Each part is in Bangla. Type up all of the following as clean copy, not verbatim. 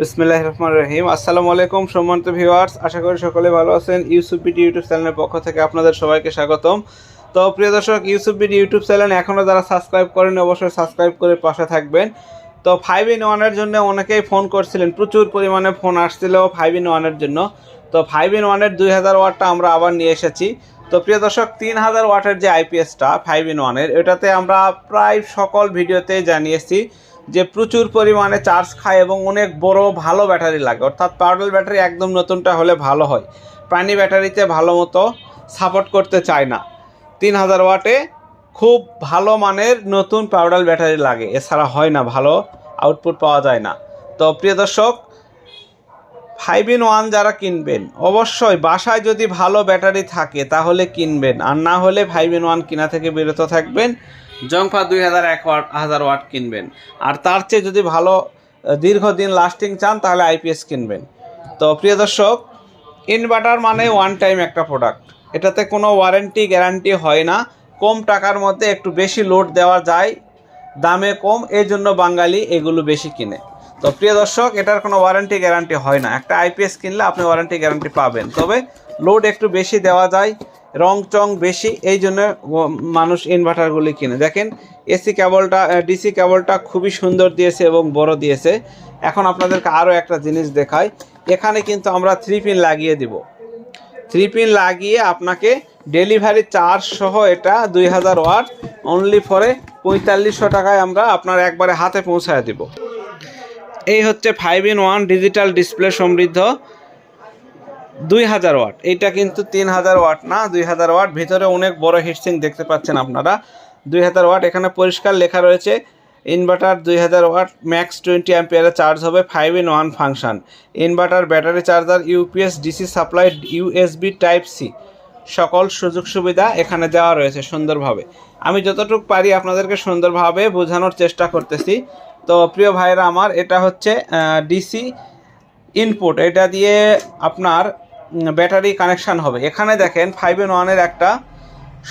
বিসমিল্লাহির রহমানির রহিম। আসসালামু আলাইকুম সম্মানিত ভিউয়ার্স, আশা করি সকলে ভালো আছেন। ইউসুফ বিডি ইউটিউব চ্যানেলের পক্ষ থেকে আপনাদের সবাইকে স্বাগতম। তো প্রিয় দর্শক, ইউসুফ বিডি ইউটিউব চ্যানেল এখনও যারা সাবস্ক্রাইব করেন অবশ্যই সাবস্ক্রাইব করে পাশে থাকবেন। তো 5-in-1 জন্য অনেকেই ফোন করছিলেন, প্রচুর পরিমাণে ফোন আসছিল 5-in-1 জন্য। তো 5-in-1 2000 ওয়াটটা আমরা আবার নিয়ে এসেছি। তো প্রিয় দর্শক, 3000 ওয়াটের যে আইপিএসটা 5-in-1 এটাতে আমরা প্রায় সকল ভিডিওতেই জানিয়েছি যে প্রচুর পরিমাণে চার্জ খায় এবং অনেক বড় ভালো ব্যাটারি লাগে, অর্থাৎ পাউডার ব্যাটারি একদম নতুনটা হলে ভালো হয়, পানি ব্যাটারিতে ভালো মতো সাপোর্ট করতে চায় না। 3000 ওয়াটে খুব ভালো মানের নতুন পাউডার ব্যাটারি লাগে, এছাড়া হয় না, ভালো আউটপুট পাওয়া যায় না। তো প্রিয় দর্শক, 5-in-1 যারা কিনবেন অবশ্যই বাসায় যদি ভালো ব্যাটারি থাকে তাহলে কিনবেন, আর না হলে 5-in-1 কিনা থেকে বিরত থাকবেন। জংফা 2001 ওয়াট কিনবেন, আর তার চেয়ে যদি ভালো দীর্ঘদিন লাস্টিং চান তাহলে আইপিএস কিনবেন। তো প্রিয় দর্শক, ইনভার্টার মানে ওয়ান টাইম একটা প্রোডাক্ট, এটাতে কোনো ওয়ারেন্টি গ্যারান্টি হয় না। কম টাকার মধ্যে একটু বেশি লোড দেওয়া যায়, দামে কম, এই জন্য বাঙালি এগুলো বেশি কিনে। তো প্রিয় দর্শক, এটার কোনো ওয়ারেন্টি গ্যারান্টি হয় না। একটা আইপিএস কিনলে আপনি ওয়ারেন্টি গ্যারান্টি পাবেন, তবে লোড একটু বেশি দেওয়া যায়, রং চং বেশি, এই জন্য মানুষ ইনভার্টারগুলি কিনে। দেখেন এসি কেবলটা, ডিসি কেবলটা খুবই সুন্দর দিয়েছে এবং বড় দিয়েছে। এখন আপনাদেরকে আরও একটা জিনিস দেখাই, এখানে কিন্তু আমরা 3 পিন লাগিয়ে দিব। 3 পিন লাগিয়ে আপনাকে ডেলিভারি চার্জ সহ এটা 2000 ওয়াট অনলি ফরে 4500 টাকায় আমরা আপনার একবারে হাতে পৌঁছায় দিব। এই হচ্ছে 5-in-1 ডিজিটাল ডিসপ্লে সমৃদ্ধ 2000 ওয়াট। এইটা কিন্তু 3000 ওয়াট না, 2000 ওয়াট। ভিতরে অনেক বড় হিটসিং দেখতে পাচ্ছেন আপনারা, 2000 ওয়াট। এখানে পরিষ্কার লেখা রয়েছে ইনভার্টার 2000 ওয়াট, ম্যাক্স 20 অ্যাম্পিয়ারে চার্জ হবে, 5-in-1 function. Inverter, battery charger, UPS, DC supply, USB type C, সকল সুযোগ সুবিধা এখানে দেওয়া রয়েছে সুন্দরভাবে। আমি যতটুকু পারি আপনাদেরকে সুন্দরভাবে বোঝানোর চেষ্টা করতেছি। তো প্রিয় ভাইরা আমার, এটা হচ্ছে ডিসি ইনপুট, এটা দিয়ে আপনার ব্যাটারি কানেকশান হবে। এখানে দেখেন 5-in-1 একটা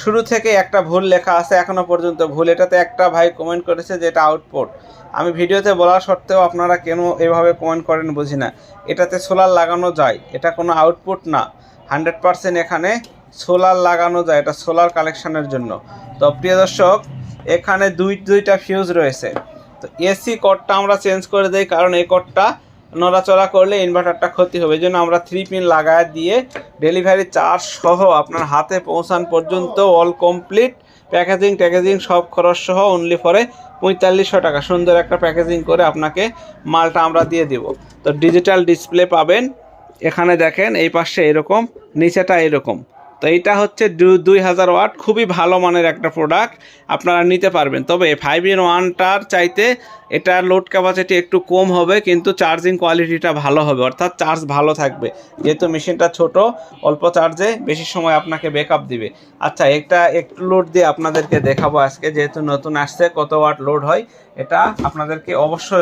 শুরু থেকে একটা ভুল লেখা আছে, এখনও পর্যন্ত ভুল। এটাতে একটা ভাই কমেন্ট করেছে যে এটা আউটপুট। আমি ভিডিওতে বলা সত্ত্বেও আপনারা কেন এভাবে কমেন্ট করেন বুঝি না। এটাতে সোলার লাগানো যায়, এটা কোনো আউটপুট না। 100% এখানে সোলার লাগানো যায়, এটা সোলার কালেকশানের জন্য। তো প্রিয় দর্শক, এখানে দুইটা ফিউজ রয়েছে। তো এসি কর্ডটা আমরা চেঞ্জ করে দেই, কারণ এই কর্ডটা নড়াচড়া করলে ইনভার্টারটা ক্ষতি হবে। এই জন্য আমরা 3 পিন লাগায় দিয়ে ডেলিভারি চার্জ সহ আপনার হাতে পৌঁছান পর্যন্ত অল কমপ্লিট প্যাকেজিং সব খরচ সহ অনলি ফরে 4500 টাকা সুন্দর একটা প্যাকেজিং করে আপনাকে মালটা আমরা দিয়ে দিব। তো ডিজিটাল ডিসপ্লে পাবেন, এখানে দেখেন এই পাশে এরকম, নিচেটা এরকম। তো এইটা হচ্ছে 2000 ওয়াট, খুবই ভালো মানের একটা প্রোডাক্ট, আপনারা নিতে পারবেন। তবে 5-in-1টার চাইতে এটার লোড ক্যাপাসিটি একটু কম হবে, কিন্তু চার্জিং কোয়ালিটিটা ভালো হবে, অর্থাৎ চার্জ ভালো থাকবে, যেহেতু মেশিনটা ছোট, অল্প চার্জে বেশি সময় আপনাকে ব্যাকআপ দিবে। আচ্ছা, একটা একটু লোড দিয়ে আপনাদেরকে দেখাবো আজকে, যেহেতু নতুন আসছে কত ওয়াট লোড হয়, এটা আপনাদেরকে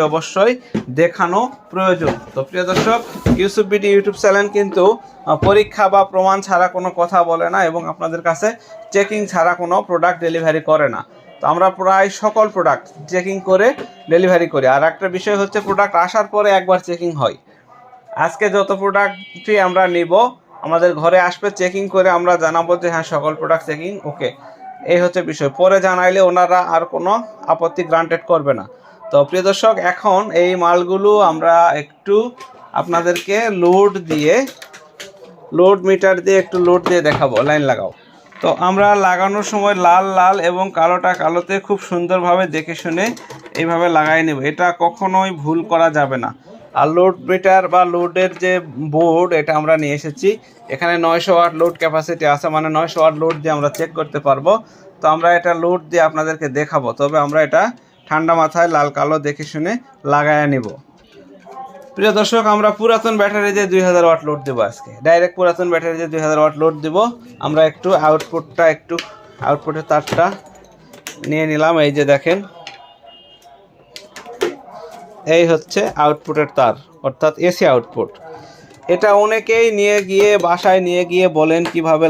অবশ্যই দেখানো প্রয়োজন। তো প্রিয় দর্শক, ইউসুফ বিডি ইউটিউব চ্যানেল কিন্তু পরীক্ষা বা প্রমাণ ছাড়া কোনো কথা বলে না এবং আপনাদের কাছে চেকিং ছাড়া কোনো প্রোডাক্ট ডেলিভারি করে না। তো আমরা প্রায় সকল প্রোডাক্ট চেকিং করে ডেলিভারি করি। আর একটা বিষয় হচ্ছে, প্রোডাক্ট আসার পরে একবার চেকিং হয়। আজকে যত প্রোডাক্টই আমরা নিব আমাদের ঘরে আসবে, চেকিং করে আমরা জানাবো যে হ্যাঁ সকল প্রোডাক্ট চেকিং ওকে। এই হচ্ছে বিষয়, পরে জানাইলে ওনারা আর কোনো আপত্তি গ্রান্টেড করবে না। তো প্রিয় দর্শক, এখন এই মালগুলো আমরা একটু আপনাদেরকে লোড মিটার দিয়ে একটু লোড দিয়ে দেখাবো। লাইন লাগাও। তো আমরা লাগানোর সময় লাল এবং কালোটা কালোতে খুব সুন্দরভাবে দেখে শুনে এইভাবে লাগাই নেব, এটা কখনোই ভুল করা যাবে না। আর লোড মিটার বা লোডের যে বোর্ড, এটা আমরা নিয়ে এসেছি। এখানে 900 ওয়াট লোড ক্যাপাসিটি আছে, মানে 900 ওয়াট লোড দিয়ে আমরা চেক করতে পারবো। তো আমরা এটা লোড দিয়ে আপনাদেরকে দেখাবো, তবে আমরা এটা ঠান্ডা মাথায় লাল কালো দেখে শুনে লাগায় নিব। প্রিয় দর্শক, আমরা পুরাতন ব্যাটারি দিয়ে 2000 ওয়াট লোড দেবো আজকে, ডাইরেক্ট পুরাতন ব্যাটারি দিয়ে 2000 ওয়াট লোড দেবো। আমরা একটু আউটপুটের তারটা নিয়ে নিলাম। এই যে দেখেন, এই হচ্ছে আউটপুটের তার, অর্থাৎ এসি আউটপুট। এটা অনেকেই বাসায় নিয়ে গিয়ে বলেন কিভাবে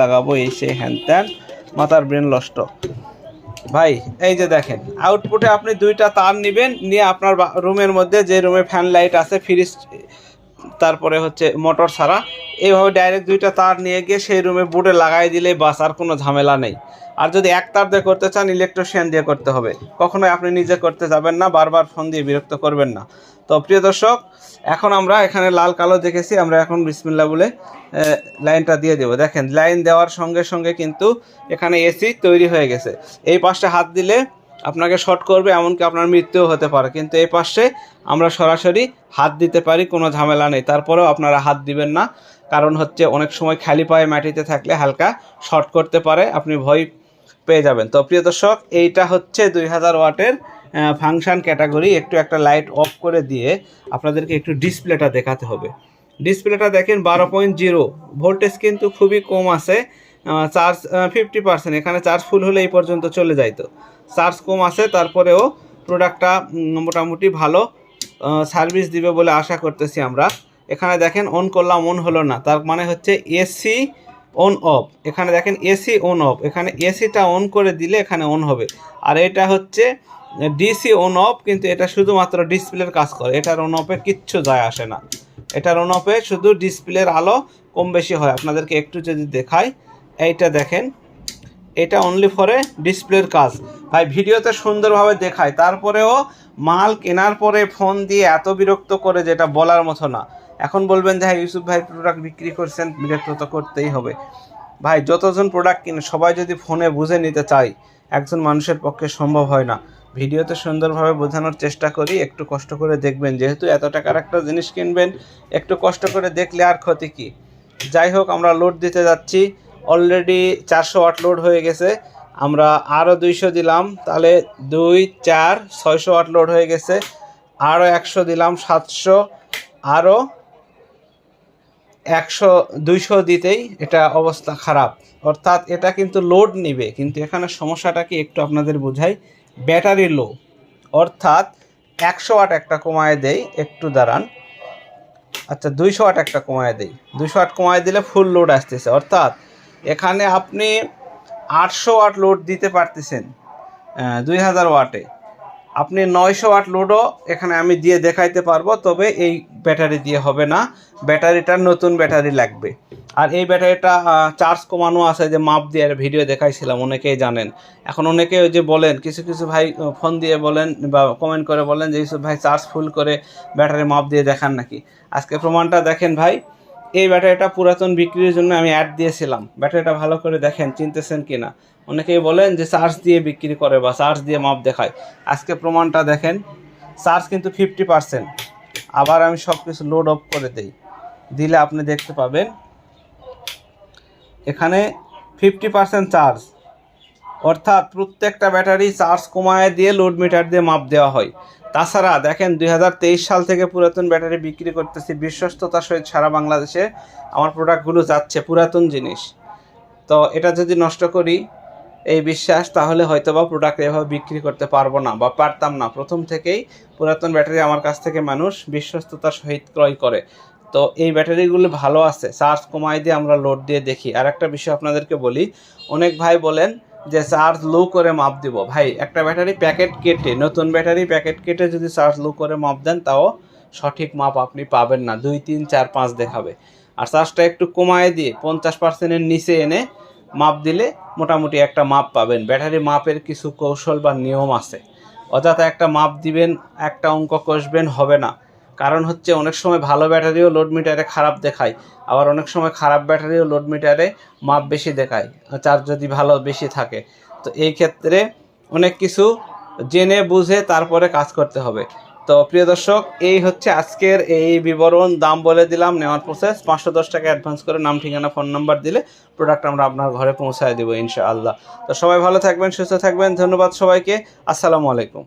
লাগাবো এই সেই হ্যান ত্যান, মাথার ব্রেন নষ্ট। ভাই এই যে দেখেন আউটপুটে আপনি দুইটা তার নেবেন, নিয়ে আপনার রুমের মধ্যে যে রুমে ফ্যান লাইট আছে, ফ্রিজ, তারপরে হচ্ছে মোটর ছাড়া, এইভাবে ডাইরেক্ট দুইটা তার নিয়ে গিয়ে সেই রুমে বোর্ডে লাগাই দিলেই বাস, আর কোনো ঝামেলা নেই। আর যদি এক তার দিয়ে করতে চান ইলেকট্রিশিয়ান দিয়ে করতে হবে, কখনোই আপনি নিজে করতে যাবেন না, বারবার ফোন দিয়ে বিরক্ত করবেন না। তো প্রিয় দর্শক, এখন আমরা এখানে লাল কালো দেখেছি, আমরা এখন বিসমিল্লাহ বলে লাইনটা দিয়ে দেবো। দেখেন লাইন দেওয়ার সঙ্গে সঙ্গে কিন্তু এখানে এসি তৈরি হয়ে গেছে। এই পাশে হাত দিলে আপনাকে শর্ট করবে, এমনকি আপনার মৃত্যুও হতে পারে, কিন্তু এই পাশে আমরা সরাসরি হাত দিতে পারি, কোনো ঝামেলা নেই। তারপরেও আপনারা হাত দিবেন না, কারণ হচ্ছে অনেক সময় খালি পায়ে মাটিতে থাকলে হালকা শর্ট করতে পারে, আপনি ভয় পেয়ে যাবেন। তো প্রিয় দর্শক, এইটা হচ্ছে 2000 ওয়াটের ফাংশন ক্যাটাগরি। একটু একটা লাইট অফ করে দিয়ে আপনাদেরকে একটু ডিসপ্লেটা দেখাতে হবে। ডিসপ্লেটা দেখেন 12.0 ভোল্টেজ, কিন্তু খুবই কম আছে। চার্জ 50%, এখানে চার্জ ফুল হলে এই পর্যন্ত চলে যাইতো। চার্জ কম আছে, তারপরেও প্রোডাক্টটা মোটামুটি ভালো সার্ভিস দিবে বলে আশা করতেছি আমরা। এখানে দেখেন অন করলাম, অন হলো না, তার মানে হচ্ছে এসি অন অফ। এখানে দেখেন এসি অন অফ, এখানে এসিটা অন করে দিলে এখানে অন হবে। আর এটা হচ্ছে ডিসি অন অফ, কিন্তু এটা শুধুমাত্র ডিসপ্লের কাজ করে, এটার অন অফে কিচ্ছু যায় আসে না। এটার অন অফে শুধু ডিসপ্লের আলো কম বেশি হয়। আপনাদেরকে একটু যদি দেখাই, এইটা দেখেন, এটা অনলি ফরে ডিসপ্লের কাজ। ভাই ভিডিওতে সুন্দরভাবে দেখায়, তারপরেও মাল কেনার পরে ফোন দিয়ে এত বিরক্ত করে যেটা বলার মতো না। এখন বলবেন যে হ্যাঁ ইউসুফ ভাই প্রোডাক্ট বিক্রি করছেন, বিরক্ত তো করতেই হবে। ভাই যতজন প্রোডাক্ট কিনে সবাই যদি ফোনে বুঝে নিতে চাই, একজন মানুষের পক্ষে সম্ভব হয় না। ভিডিওতে সুন্দরভাবে বোঝানোর চেষ্টা করি, একটু কষ্ট করে দেখবেন, যেহেতু এত টাকার একটা জিনিস কিনবেন, একটু কষ্ট করে দেখলে আর ক্ষতি কী। যাই হোক, আমরা লোড দিতে যাচ্ছি। অলরেডি 400 ওয়াট লোড হয়ে গেছে, আমরা আরও 200 দিলাম, তাহলে 2 4 600 ওয়াট লোড হয়ে গেছে। আরও 100 দিলাম 700, আরও 200 দিতেই এটা অবস্থা খারাপ। অর্থাৎ এটা কিন্তু লোড নিবে, কিন্তু এখানে সমস্যাটা কি একটু আপনাদের বোঝাই। ব্যাটারি লো, অর্থাৎ 100 ওয়াট একটা কমায় দেই, একটু দাঁড়ান। আচ্ছা 200 ওয়াট একটা কমায় দেই, 200 ওয়াট কমায় দিলে ফুল লোড আসতেছে, অর্থাৎ এখানে আপনি 800 ওয়াট লোড দিতে পারতেছেন 2000 ওয়াটে। আপনি 900 ওয়াট লোডও এখানে আমি দিয়ে দেখাইতে পারবো, তবে এই ব্যাটারি দিয়ে হবে না, ব্যাটারিটার নতুন ব্যাটারি লাগবে। আর এই ব্যাটারিটা চার্জ কমানো আছে, যে মাপ দিয়ে ভিডিও দেখাইছিলাম, অনেকেই জানেন। এখন অনেকে ওই যে বলেন, কিছু কিছু ভাই ফোন দিয়ে বলেন বা কমেন্ট করে বলেন যে ইউসুফ ভাই চার্জ ফুল করে ব্যাটারি মাপ দিয়ে দেখান নাকি। আজকে প্রমাণটা দেখেন ভাই। এই ব্যাটারিটা পুরাতন বিক্রির জন্য আমি অ্যাড দিয়েছিলাম, ব্যাটারিটা ভালো করে দেখেন, চিনতেছেন কি না। অনেকেই বলেন যে চার্জ দিয়ে বিক্রি করে বা চার্জ দিয়ে মাপ দেখায়, আজকে প্রমাণটা দেখেন। চার্জ কিন্তু 50%। আবার আমি সব কিছু লোড অফ করে দেই, দিলে আপনি দেখতে পাবেন এখানে 50% চার্জ। অর্থাৎ প্রত্যেকটা ব্যাটারি চার্জ কমায় দিয়ে লোড মিটার দিয়ে মাপ দেওয়া হয়। তাছাড়া দেখেন 2023 সাল থেকে পুরাতন ব্যাটারি বিক্রি করতেছি বিশ্বস্ততার সহিত সারা বাংলাদেশে। আমার প্রোডাক্টগুলো যাচ্ছে, পুরাতন জিনিস। তো এটা যদি নষ্ট করি এই বিশ্বাস, তাহলে হয়তো বা প্রোডাক্ট এভাবে বিক্রি করতে পারবো না বা পারতাম না। প্রথম থেকেই পুরাতন ব্যাটারি আমার কাছ থেকে মানুষ বিশ্বস্ততার সহিত ক্রয় করে। তো এই ব্যাটারিগুলো ভালো আছে, চার্জ কমাই দিয়ে আমরা লোড দিয়ে দেখি। আর একটা বিষয় আপনাদেরকে বলি, অনেক ভাই বলেন যে চার্জ লো করে মাপ দিব। ভাই একটা ব্যাটারি প্যাকেট কেটে, নতুন ব্যাটারি প্যাকেট কেটে যদি চার্জ লো করে মাপ দেন, তাও সঠিক মাপ আপনি পাবেন না, 2 3 4 5 দেখাবে। আর চার্জটা একটু কমায় দিয়ে 50%-এর নিচে এনে মাপ দিলে মোটামুটি একটা মাপ পাবেন। ব্যাটারি মাপের কিছু কৌশল বা নিয়ম আছে, অযথা একটা মাপ দিবেন, একটা অঙ্ক কষবেন, হবে না। কারণ হচ্ছে অনেক সময় ভালো ব্যাটারিও লোড মিটারে খারাপ দেখায়, আবার অনেক সময় খারাপ ব্যাটারিও লোড মিটারে মাপ বেশি দেখায়, চার্জ যদি ভালো বেশি থাকে। তো এই ক্ষেত্রে অনেক কিছু জেনে বুঝে তারপরে কাজ করতে হবে। তো প্রিয় দর্শক, এই হচ্ছে আজকের এই বিবরণ। দাম বলে দিলাম, নেওয়ার প্রসেস 510 টাকা অ্যাডভান্স করে নাম ঠিকানা ফোন নাম্বার দিলে প্রোডাক্ট আমরা আপনার ঘরে পৌঁছায় দেবো ইনশাআল্লাহ। তো সবাই ভালো থাকবেন, সুস্থ থাকবেন, ধন্যবাদ সবাইকে, আসসালামু আলাইকুম।